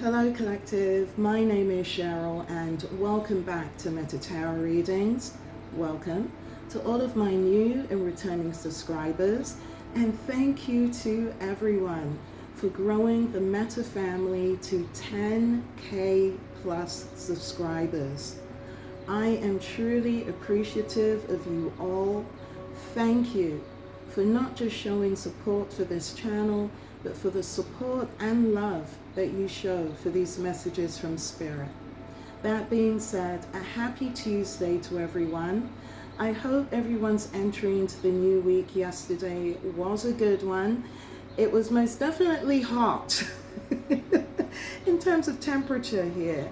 Hello Collective, my name is Cheryl and welcome back to Tarot Readings. Welcome to all of my new and returning subscribers, and thank you to everyone for growing the Meta family to 10K plus subscribers. I am truly appreciative of you all. Thank you for not just showing support for this channel, but for the support and love that you show for these messages from Spirit. That being said, a happy Tuesday to everyone. I hope everyone's entry into the new week yesterday was a good one. It was most definitely hot in terms of temperature here.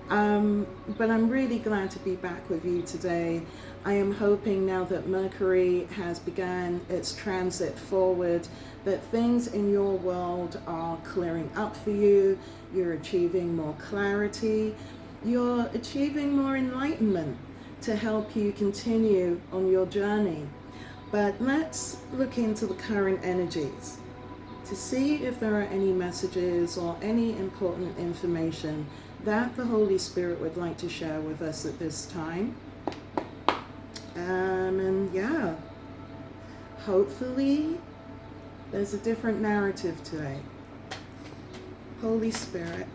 But I'm really glad to be back with you today. I am hoping now that Mercury has begun its transit forward, that things in your world are clearing up for you. You're achieving more clarity. You're achieving more enlightenment to help you continue on your journey. But let's look into the current energies to see if there are any messages or any important information that the Holy Spirit would like to share with us at this time. And yeah, hopefully there's a different narrative today. Holy Spirit,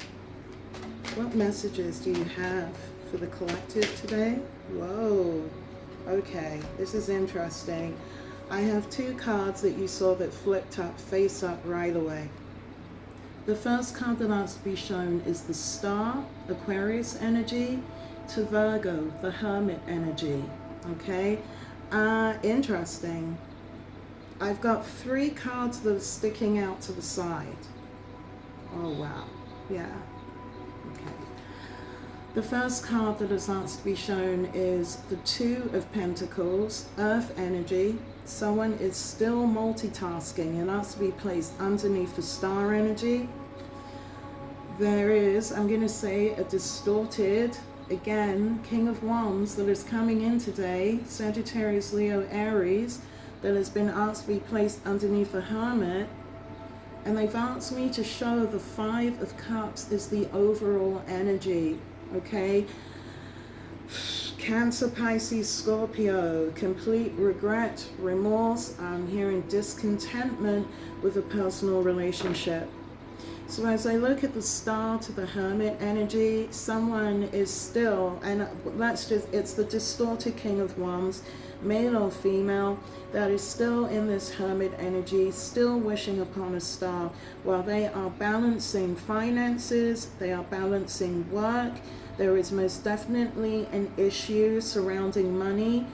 what messages do you have for the collective today? Whoa, okay, this is interesting. I have two cards that you saw that flipped up, face up right away. The first card that has to be shown is the Star, Aquarius energy, to Virgo, the Hermit energy. Okay, interesting. I've got three cards that are sticking out to the side. Oh wow, yeah, okay. The first card that is asked to be shown is the Two of Pentacles, Earth energy. Someone is still multitasking and asked to be placed underneath the Star energy. There is, I'm going to say, a distorted, again, King of Wands that is coming in today, Sagittarius, Leo, Aries, that has been asked to be placed underneath the Hermit. And they've asked me to show the Five of Cups is the overall energy, okay? Cancer, Pisces, Scorpio, complete regret, remorse. I'm hearing discontentment with a personal relationship. So as I look at the Star to the Hermit energy, someone is still, and it's the distorted King of Wands, male or female, that is still in this Hermit energy, still wishing upon a star, while they are balancing finances, they are balancing work. There is most definitely an issue surrounding money.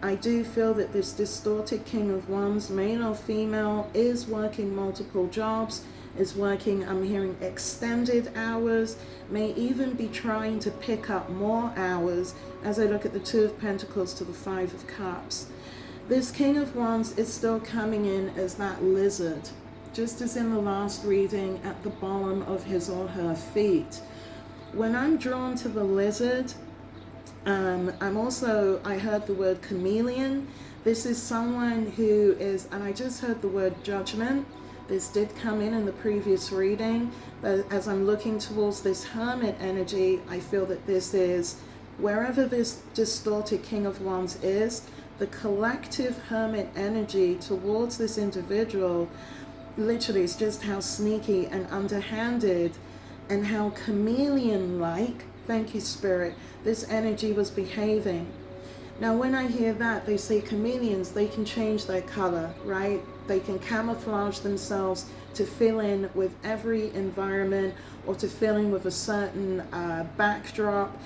I do feel that this distorted King of Wands, male or female, is working multiple jobs, is working, I'm hearing, extended hours, may even be trying to pick up more hours as I look at the Two of Pentacles to the Five of Cups. This King of Wands is still coming in as that lizard, just as in the last reading, at the bottom of his or her feet. When I'm drawn to the lizard, I heard the word chameleon. This is someone who is, and I just heard the word judgment. This did come in the previous reading, but as I'm looking towards this Hermit energy, I feel that this is, wherever this distorted King of Wands is, the collective Hermit energy towards this individual literally is just how sneaky and underhanded and how chameleon-like, thank you Spirit, this energy was behaving. Now when I hear that, they say chameleons, they can change their color, right? They can camouflage themselves to fill in with every environment or to fill in with a certain backdrop.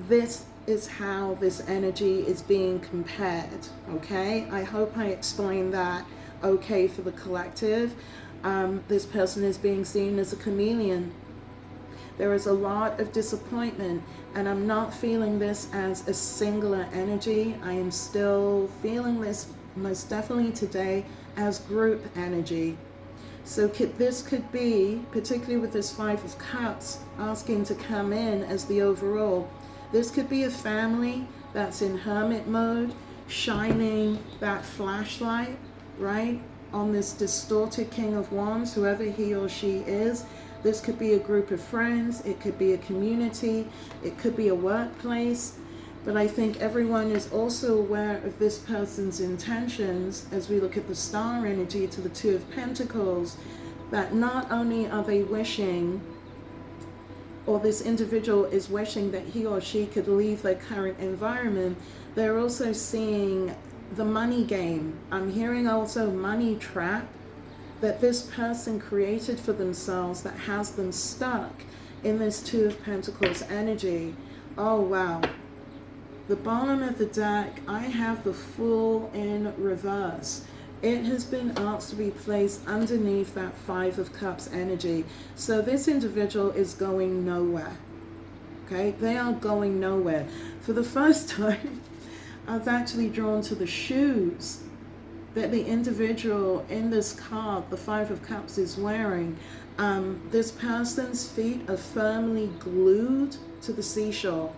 This is how this energy is being compared, okay? I hope I explained that okay for the collective. This person is being seen as a chameleon. There is a lot of disappointment, and I'm not feeling this as a singular energy. I am still feeling this most definitely today as group energy. So this could be, particularly with this Five of Cups asking to come in as the overall, this could be a family that's in hermit mode, shining that flashlight, right, on this distorted King of Wands, whoever he or she is, This could be a group of friends, it could be a community, it could be a workplace. But I think everyone is also aware of this person's intentions as we look at the star energy to the Two of Pentacles, that not only are they wishing, or this individual is wishing that he or she could leave their current environment, they're also seeing the money game. I'm hearing also money trap that this person created for themselves that has them stuck in this Two of Pentacles energy. Oh, wow. The bottom of the deck, I have the Fool in reverse. It has been asked to be placed underneath that Five of Cups energy. So this individual is going nowhere. Okay, they are going nowhere. For the first time, I was actually drawn to the shoes that the individual in this card, the Five of Cups, is wearing. This person's feet are firmly glued to the seashore.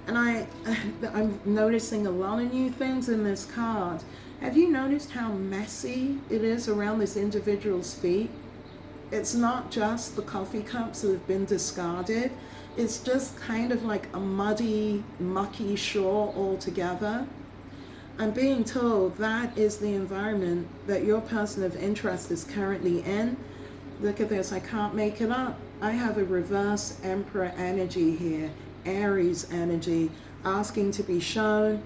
And I'm noticing a lot of new things in this card. Have you noticed how messy it is around this individual's feet? It's not just the coffee cups that have been discarded. It's just kind of like a muddy, mucky shore altogether. I'm being told that is the environment that your person of interest is currently in. Look at this, I can't make it up. I have a reverse Emperor energy here, Aries energy, asking to be shown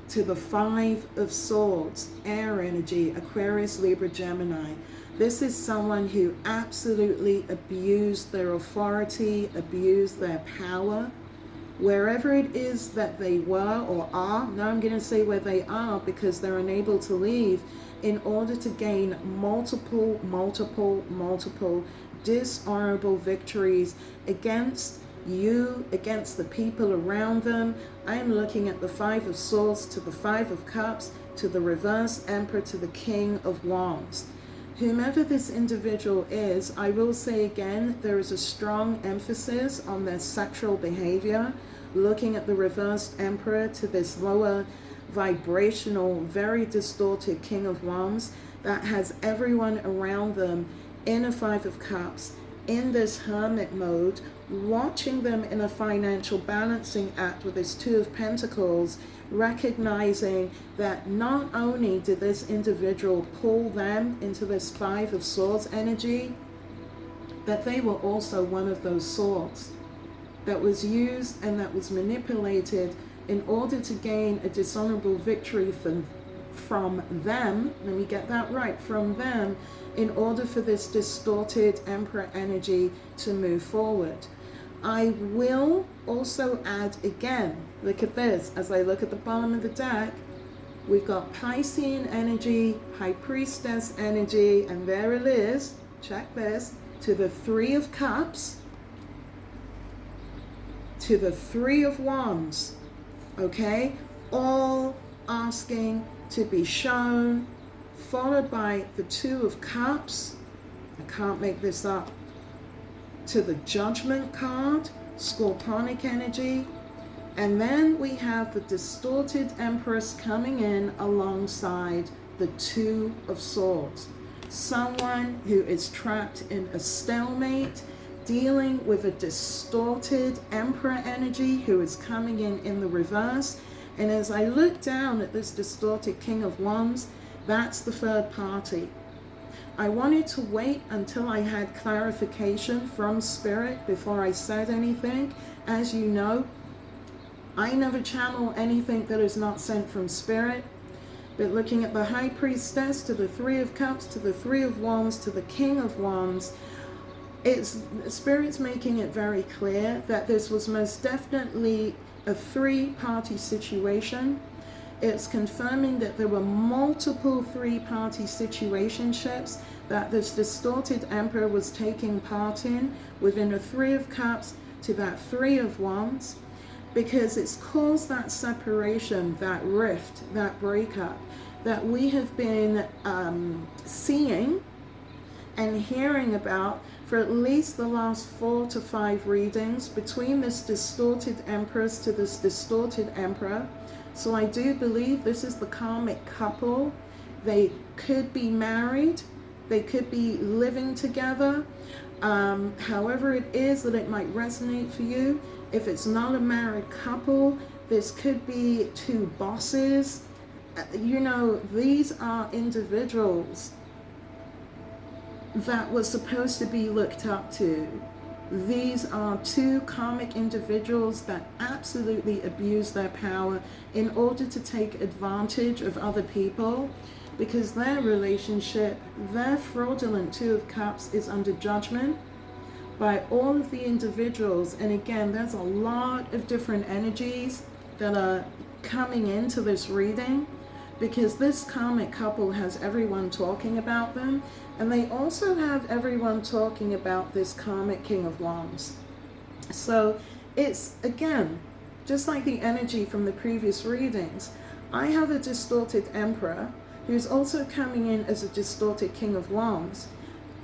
to the Five of Swords, air energy, Aquarius, Libra, Gemini. This is someone who absolutely abused their authority, abused their power, wherever it is that they were or are. Now I'm going to say where they are because they're unable to leave, in order to gain multiple dishonorable victories against you, against the people around them. I'm looking at the Five of Swords to the Five of Cups to the reverse Emperor to the King of Wands. Whomever this individual is, I will say again, there is a strong emphasis on their sexual behavior. Looking at the reversed Emperor to this lower vibrational, very distorted King of Wands that has everyone around them in a Five of Cups, in this hermit mode, watching them in a financial balancing act with this Two of Pentacles, recognizing that not only did this individual pull them into this Five of Swords energy, that they were also one of those swords that was used and that was manipulated in order to gain a dishonorable victory from them. Let me get that right, from them, in order for this distorted Emperor energy to move forward. I will also add again, look at this, as I look at the bottom of the deck, we've got Piscean energy, High Priestess energy, and there it is, check this, to the Three of Cups, to the Three of Wands, okay? All asking to be shown, followed by the Two of Cups, I can't make this up, to the Judgment card, Scorpionic energy, and then we have the distorted Empress coming in alongside the Two of Swords. Someone who is trapped in a stalemate, dealing with a distorted Emperor energy who is coming in the reverse. And as I look down at this distorted King of Wands, that's the third party. I wanted to wait until I had clarification from Spirit before I said anything. As you know, I never channel anything that is not sent from Spirit. But looking at the High Priestess to the Three of Cups to the Three of Wands to the King of Wands, Spirit's making it very clear that this was most definitely a three-party situation. It's confirming that there were multiple three-party situationships that this distorted Emperor was taking part in within a Three of Cups to that Three of Wands, because it's caused that separation, that rift, that breakup that we have been seeing and hearing about for at least the last 4 to 5 readings between this distorted Empress to this distorted Emperor. So I do believe this is the karmic couple. They could be married, They could be living together. However it is that it might resonate for you. If it's not a married couple, this could be two bosses. You know, these are individuals that were supposed to be looked up to. These are two karmic individuals that absolutely abuse their power in order to take advantage of other people, because their relationship, their fraudulent Two of Cups, is under judgment by all of the individuals. And again, there's a lot of different energies that are coming into this reading, because this karmic couple has everyone talking about them, and they also have everyone talking about this karmic King of Wands. So it's, again, just like the energy from the previous readings, I have a distorted Emperor who's also coming in as a distorted King of Wands,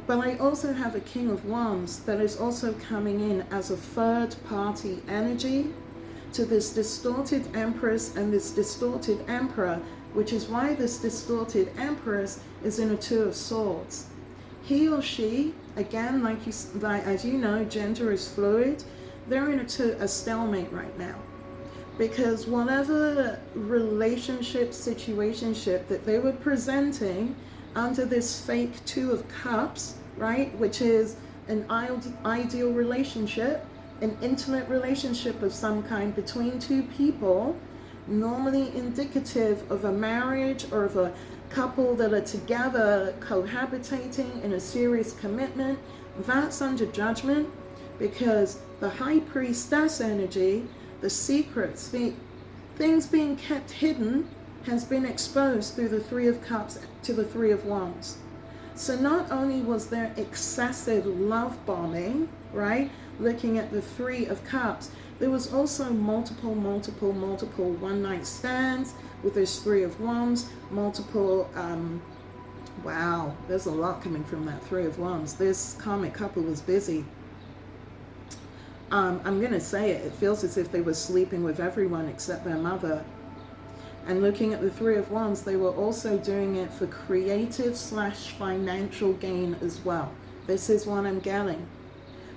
but I also have a King of Wands that is also coming in as a third party energy to this distorted Empress and this distorted Emperor, which is why this distorted Empress is in a Two of Swords. He or she, again, as you know, gender is fluid. They're in a stalemate right now, because whatever relationship, situationship that they were presenting under this fake Two of Cups, right, which is an ideal relationship, an intimate relationship of some kind between two people, normally indicative of a marriage or of a couple that are together cohabitating in a serious commitment, that's under judgment, because the High Priestess energy, the secrets, the things being kept hidden, has been exposed through the Three of Cups to the Three of Wands. So not only was there excessive love bombing, right, looking at the Three of Cups, there was also multiple one-night stands with this Three of Wands, multiple, wow, there's a lot coming from that Three of Wands. This karmic couple was busy. I'm going to say it feels as if they were sleeping with everyone except their mother. And looking at the Three of Wands, they were also doing it for creative/financial gain as well. This is what I'm getting.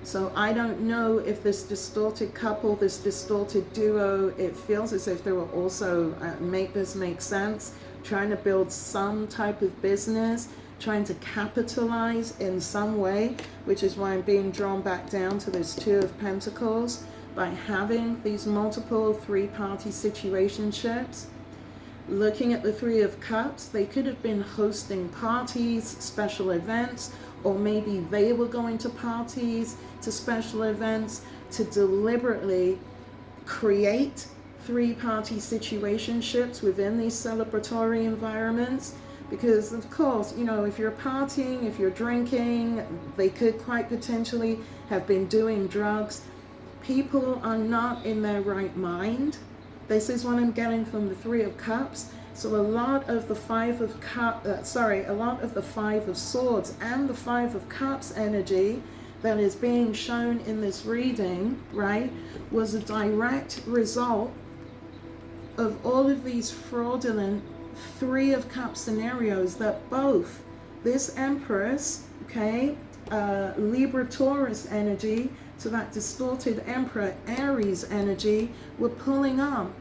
So I don't know if this distorted couple, this distorted duo, it feels as if they were also, make this make sense, trying to build some type of business, trying to capitalize in some way, which is why I'm being drawn back down to this Two of Pentacles, by having these multiple three-party situationships. Looking at the Three of Cups, they could have been hosting parties, special events, or maybe they were going to parties, to special events, to deliberately create three-party situationships within these celebratory environments. Because of course, you know, if you're partying, if you're drinking, they could quite potentially have been doing drugs. People are not in their right mind. This is what I'm getting from the Three of Cups. So a lot of the Five of Swords and the Five of Cups energy that is being shown in this reading, right, was a direct result of all of these fraudulent Three of Cups scenarios that both this Empress, okay, Libra Taurus energy, to that distorted Emperor Aries energy, were pulling on.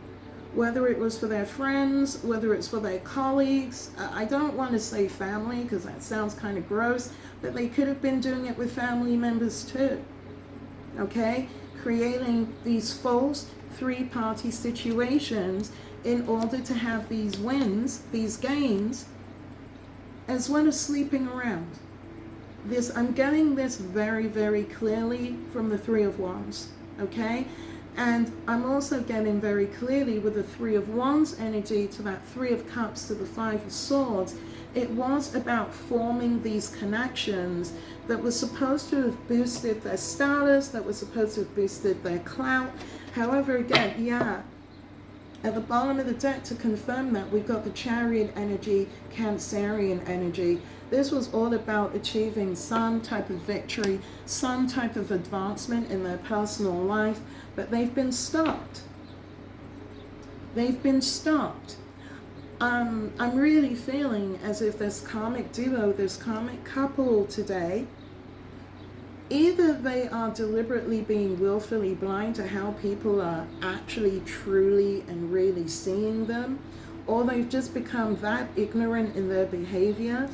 Whether it was for their friends, whether it's for their colleagues, I don't want to say family because that sounds kind of gross, but they could have been doing it with family members too, okay? Creating these false three-party situations in order to have these wins, these gains, as well as sleeping around. This, I'm getting this very, very clearly from the Three of Wands, okay? And I'm also getting very clearly with the Three of Wands energy to that Three of Cups to the Five of Swords, it was about forming these connections that were supposed to have boosted their status, that were supposed to have boosted their clout. However, again, yeah, at the bottom of the deck to confirm that, we've got the Chariot energy, Cancerian energy. This was all about achieving some type of victory, some type of advancement in their personal life, but they've been stopped. They've been stopped. I'm really feeling as if this karmic duo, this karmic couple today, either they are deliberately being willfully blind to how people are actually truly and really seeing them, or they've just become that ignorant in their behavior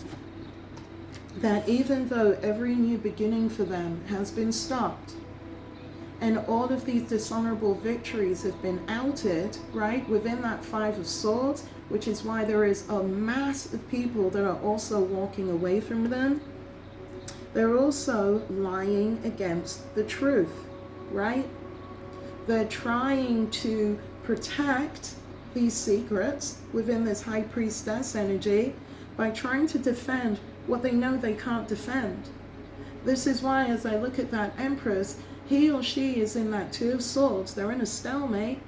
that even though every new beginning for them has been stopped and all of these dishonorable victories have been outed, right, within that Five of Swords, which is why there is a mass of people that are also walking away from them, they're also lying against the truth, right? They're trying to protect these secrets within this high priestess energy by trying to defend what they know they can't defend. This is why, as I look at that empress, he or she is in that Two of Swords. They're in a stalemate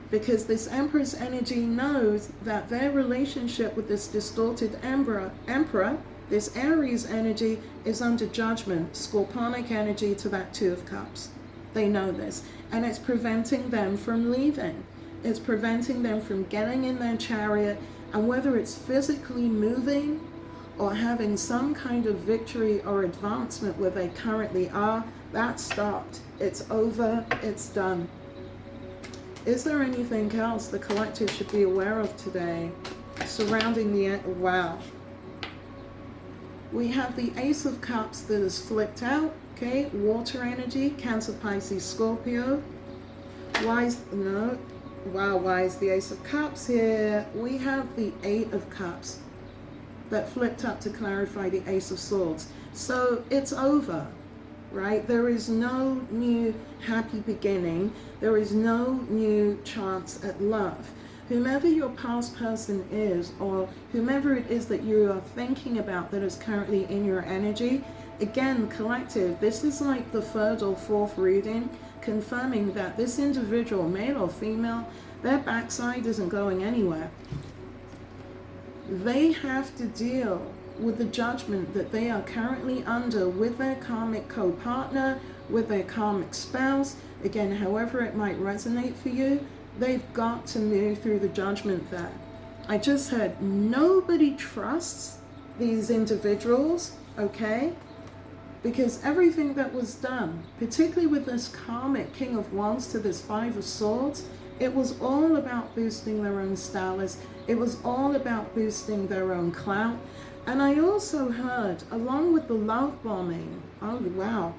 because this empress energy knows that their relationship with this distorted emperor, this Aries energy, is under judgment, scorpionic energy to that Two of Cups. They know this, and it's preventing them from leaving. It's preventing them from getting in their chariot, and whether it's physically moving or having some kind of victory or advancement where they currently are, that's stopped. It's over, it's done. Is there anything else the collective should be aware of today surrounding the, wow. We have the Ace of Cups that is flipped out, okay, water energy, Cancer, Pisces, Scorpio. Why is the Ace of Cups here? We have the Eight of Cups that flipped up to clarify the Ace of Swords. So it's over, right? There is no new happy beginning. There is no new chance at love. Whomever your past person is, or whomever it is that you are thinking about that is currently in your energy, again, collective, this is like the third or fourth reading, confirming that this individual, male or female, their backside isn't going anywhere. They have to deal with the judgment that they are currently under with their karmic co-partner, with their karmic spouse. Again, however it might resonate for you, they've got to move through the judgment there. I just heard nobody trusts these individuals, okay? Because everything that was done, particularly with this karmic King of Wands to this Five of Swords, it was all about boosting their own status. It was all about boosting their own clout. And I also heard, along with the love bombing, oh wow.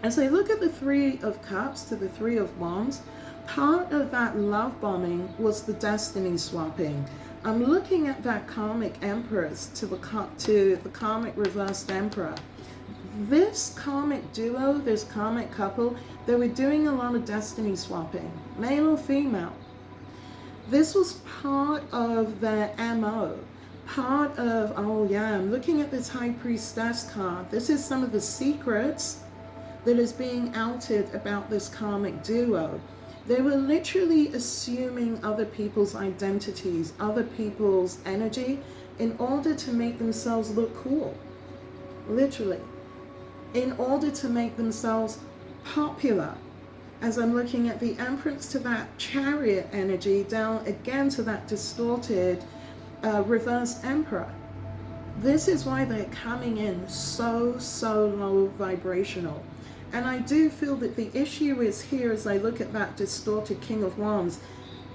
As I look at the Three of Cups to the Three of Wands, part of that love bombing was the destiny swapping. I'm looking at that karmic empress to the karmic reversed emperor. This karmic duo, this karmic couple, they were doing a lot of destiny swapping, male or female. This was part of their MO, part of, oh yeah, I'm looking at this High Priestess card. This is some of the secrets that is being outed about this karmic duo. They were literally assuming other people's identities, other people's energy, in order to make themselves look cool, literally, in order to make themselves popular. As I'm looking at the Empress to that Chariot energy, down again to that distorted reversed Emperor. This is why they're coming in so low vibrational. And I do feel that the issue is here, as I look at that distorted King of Wands,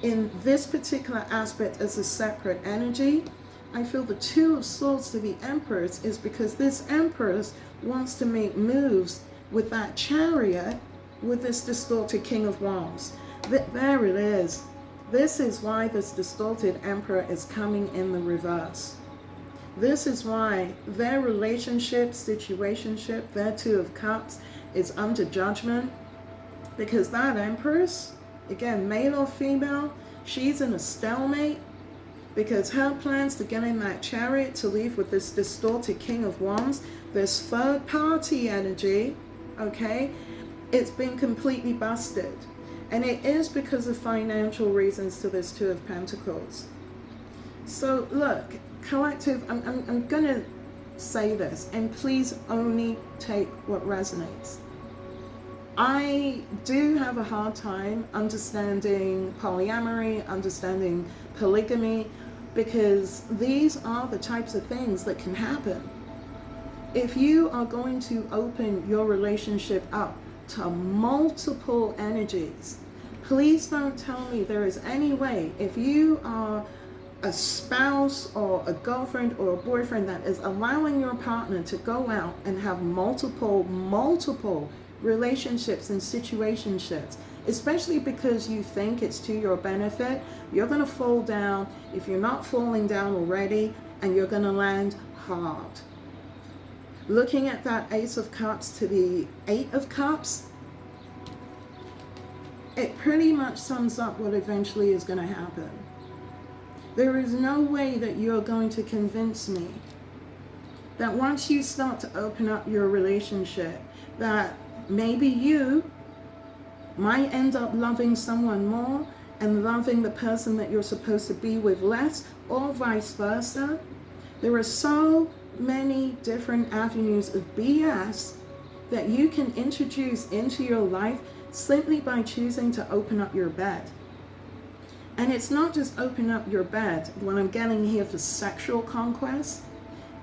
in this particular aspect as a separate energy, I feel the Two of Swords to the Empress is because this Empress wants to make moves with that Chariot with this distorted King of Wands. There it is. This is why this distorted Emperor is coming in the reverse. This is why their relationship, situationship, their Two of Cups is under judgment, because that Empress, again, male or female, she's in a stalemate because her plans to get in that Chariot to leave with this distorted King of Wands, this third party energy, okay, it's been completely busted. And it is because of financial reasons to this Two of Pentacles. So look, collective, I'm going to say this, and please only take what resonates. I do have a hard time understanding polyamory, understanding polygamy, because these are the types of things that can happen. If you are going to open your relationship up to multiple energies, please don't tell me there is any way, if you are a spouse or a girlfriend or a boyfriend, that is allowing your partner to go out and have multiple relationships and situationships, especially because you think it's to your benefit, you're going to fall down, if you're not falling down already, and you're going to land hard. Looking at that Ace of Cups to the Eight of Cups, it pretty much sums up what eventually is going to happen. There is no way that you're going to convince me that once you start to open up your relationship, that maybe you might end up loving someone more and loving the person that you're supposed to be with less, or vice versa. There are so many different avenues of BS that you can introduce into your life simply by choosing to open up your bed. And it's not just open up your bed. What I'm getting here for sexual conquest,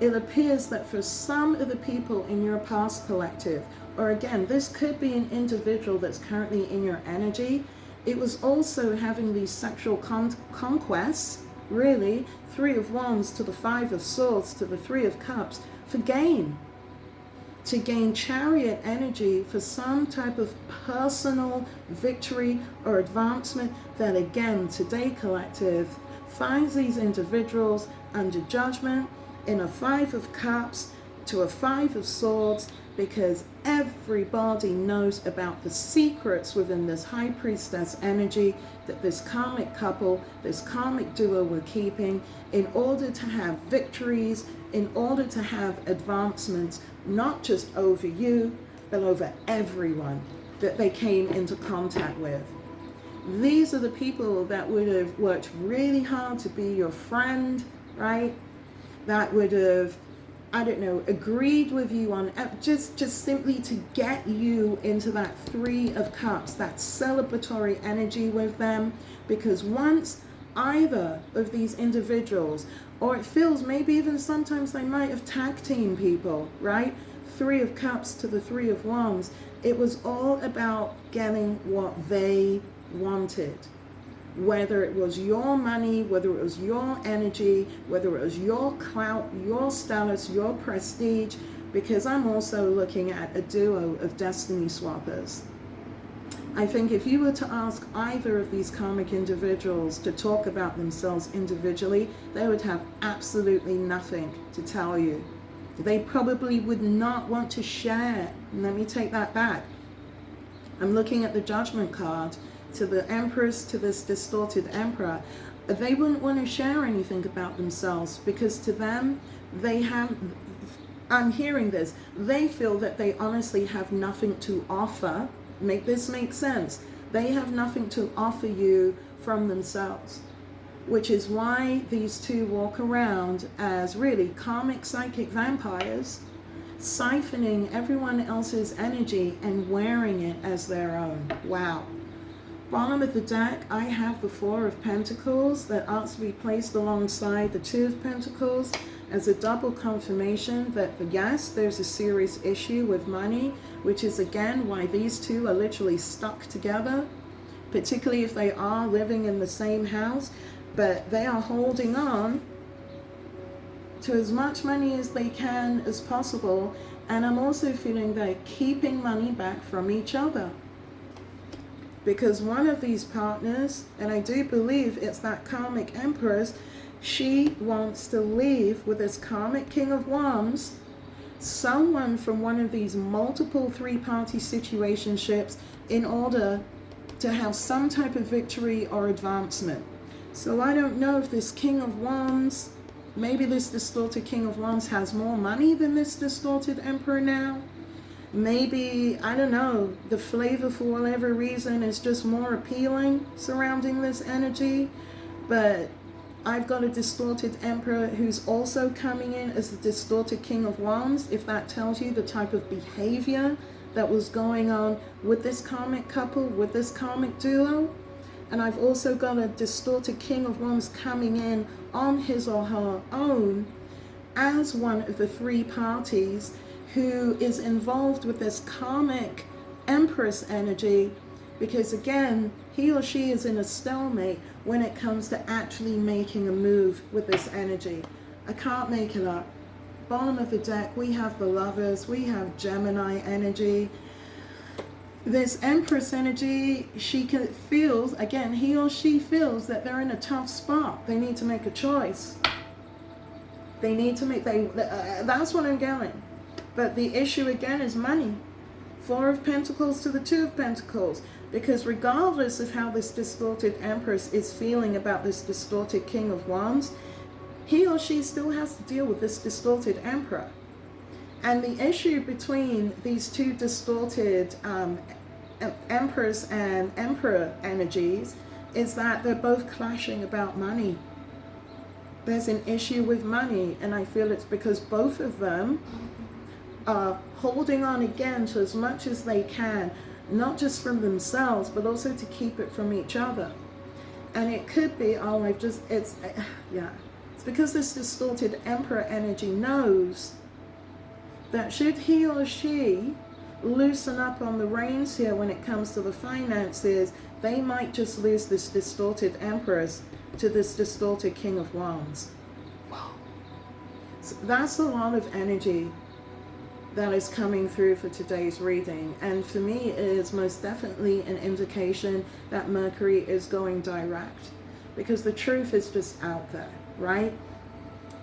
it appears that for some of the people in your past collective, or again, this could be an individual that's currently in your energy, it was also having these sexual conquests, really, Three of Wands to the Five of Swords to the Three of Cups, for gain. To gain Chariot energy for some type of personal victory or advancement that, again, today collective finds these individuals under judgment in a Five of Cups to a Five of Swords, because everybody knows about the secrets within this High Priestess energy that this karmic couple, this karmic duo were keeping in order to have victories, in order to have advancements, not just over you, but over everyone that they came into contact with. These are the people that would have worked really hard to be your friend, right? That would have, I don't know, agreed with you on just simply to get you into that Three of Cups, that celebratory energy with them. Because once either of these individuals, or it feels maybe even sometimes they might have tag team people, right? Three of Cups to the Three of Wands. It was all about getting what they wanted. Whether it was your money, whether it was your energy, whether it was your clout, your status, your prestige, because I'm also looking at a duo of destiny swappers. I think if you were to ask either of these karmic individuals to talk about themselves individually, they would have absolutely nothing to tell you. They probably would not want to share. Let me take that back. I'm looking at the Judgment card, to the Empress, to this distorted Emperor. They wouldn't want to share anything about themselves, because to them, they have, I'm hearing this, they feel that they honestly have nothing to offer. Make this make sense. They have nothing to offer you from themselves, which is why these two walk around as really karmic psychic vampires, siphoning everyone else's energy and wearing it as their own. Wow. Bottom of the deck, I have the Four of Pentacles that asks to be placed alongside the Two of Pentacles as a double confirmation that, yes, there's a serious issue with money, which is again why these two are literally stuck together, particularly if they are living in the same house, but they are holding on to as much money as they can as possible. And I'm also feeling they're keeping money back from each other. Because one of these partners, and I do believe it's that karmic empress, she wants to leave with this karmic king of wands, someone from one of these multiple three-party situationships, in order to have some type of victory or advancement. So I don't know if this king of wands, maybe this distorted king of wands has more money than this distorted emperor now. Maybe, I don't know, the flavor for whatever reason is just more appealing surrounding this energy. But I've got a distorted emperor who's also coming in as the distorted king of wands, if that tells you the type of behavior that was going on with this karmic couple, with this karmic duo. And I've also got a distorted King of Wands coming in on his or her own as one of the three parties who is involved with this karmic empress energy, because again, he or she is in a stalemate when it comes to actually making a move with this energy. I can't make it up. Bottom of the deck, we have the Lovers, we have Gemini energy. This Empress energy, feels, again, he or she feels that they're in a tough spot. They need to make a choice. They need to make, that's what I'm getting. But the issue again is money. Four of Pentacles to the Two of Pentacles. Because regardless of how this distorted Empress is feeling about this distorted King of Wands, he or she still has to deal with this distorted Emperor. And the issue between these two distorted Empress and Emperor energies is that they're both clashing about money. There's an issue with money, and I feel it's because both of them are holding on again to as much as they can, not just from themselves, but also to keep it from each other. And it could be, it's because this distorted Emperor energy knows that should he or she loosen up on the reins here when it comes to the finances, they might just lose this distorted Empress to this distorted King of Wands. Wow. So that's a lot of energy that is coming through for today's reading. And for me, it is most definitely an indication that Mercury is going direct, because the truth is just out there, right?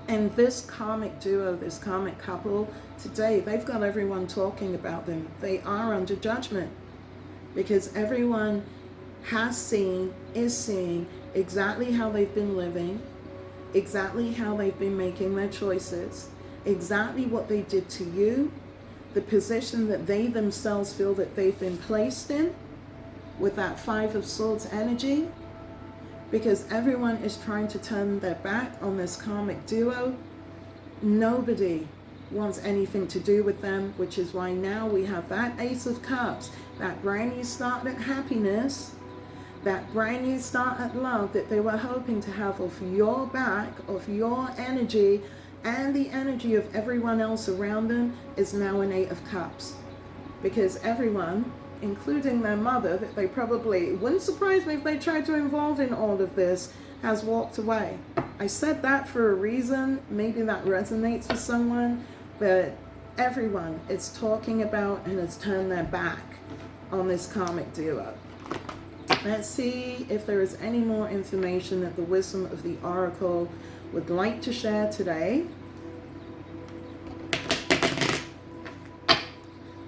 And this karmic duo, this karmic couple, today, they've got everyone talking about them. They are under judgment because everyone has seen, is seeing exactly how they've been living, exactly how they've been making their choices, exactly what they did to you, the position that they themselves feel that they've been placed in with that Five of Swords energy, because everyone is trying to turn their back on this karmic duo. Nobody wants anything to do with them, which is why now we have that Ace of Cups, that brand new start at happiness, that brand new start at love that they were hoping to have off your back, of your energy, and the energy of everyone else around them is now an Eight of Cups. Because everyone, including their mother, that they probably, wouldn't surprise me if they tried to involve in all of this, has walked away. I said that for a reason. Maybe that resonates for someone, but everyone is talking about and has turned their back on this karmic duo. Let's see if there is any more information that the wisdom of the Oracle would like to share today.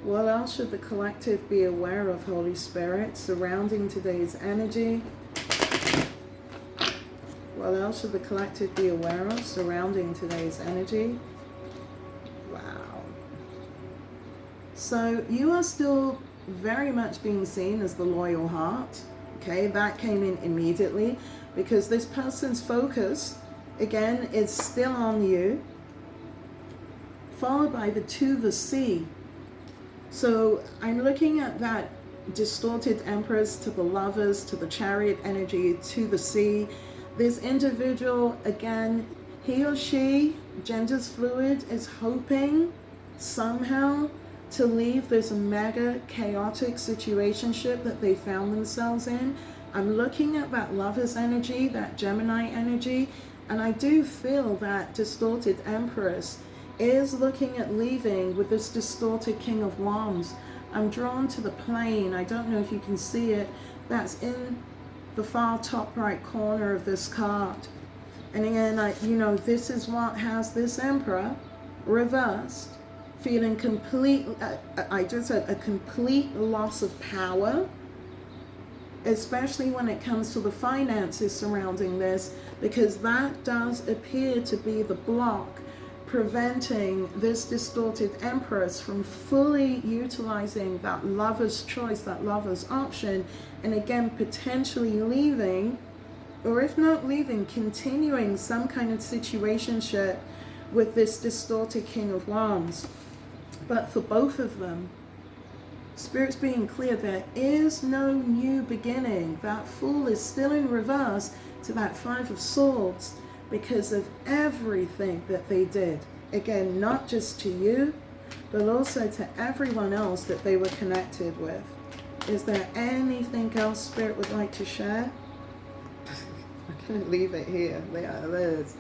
What else should the collective be aware of, Holy Spirit, surrounding today's energy? What else should the collective be aware of surrounding today's energy? Wow. So you are still very much being seen as the loyal heart. Okay, that came in immediately because this person's focus, again, is still on you, followed by the Two, the Sea. So I'm looking at that distorted Empress to the Lovers, to the Chariot energy, to the Sea. This individual, again, he or she, gender's fluid, is hoping somehow to leave this mega chaotic situationship that they found themselves in. I'm looking at that Lovers energy, that Gemini energy, and I do feel that distorted Empress is looking at leaving with this distorted King of Wands. I'm drawn to the plane. I don't know if you can see it. That's in the far top right corner of this card. And again, this is what has this Emperor reversed, feeling complete, I just said, a complete loss of power, especially when it comes to the finances surrounding this, because that does appear to be the block preventing this distorted Empress from fully utilizing that lover's choice, that lover's option, and again, potentially leaving, or if not leaving, continuing some kind of situationship with this distorted King of Wands. But for both of them, Spirit's being clear, there is no new beginning. That Fool is still in reverse to that Five of Swords because of everything that they did. Again, not just to you, but also to everyone else that they were connected with. Is there anything else Spirit would like to share? I'm going to leave it here. There it is.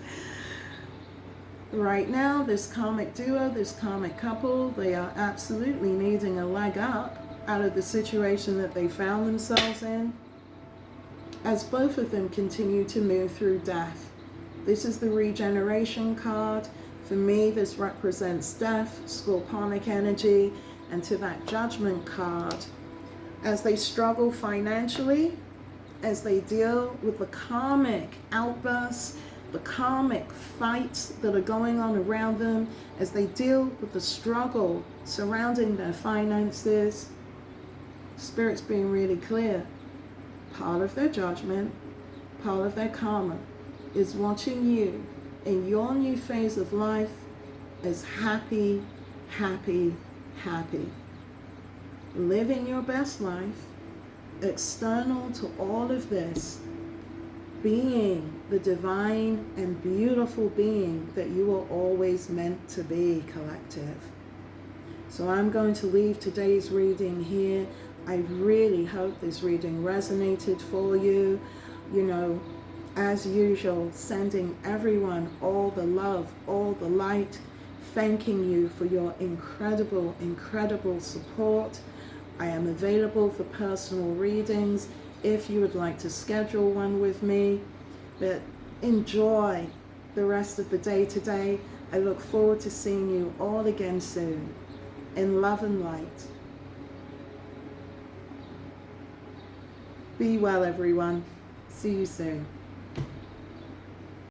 Right now, this karmic duo, this karmic couple, they are absolutely needing a leg up out of the situation that they found themselves in, as both of them continue to move through death. This is the regeneration card. For me, this represents death, scorponic energy, and to that judgment card, as they struggle financially, as they deal with the karmic outbursts, the karmic fights that are going on around them, as they deal with the struggle surrounding their finances. Spirit's being really clear. Part of their judgment, part of their karma is watching you in your new phase of life as happy, happy, happy. Living your best life, external to all of this, being the divine and beautiful being that you were always meant to be, collective. So I'm going to leave today's reading here. I really hope this reading resonated for you. You know, as usual, sending everyone all the love, all the light, thanking you for your incredible, incredible support. I am available for personal readings if you would like to schedule one with me. But enjoy the rest of the day today. I look forward to seeing you all again soon. In love and light. Be well, everyone. See you soon.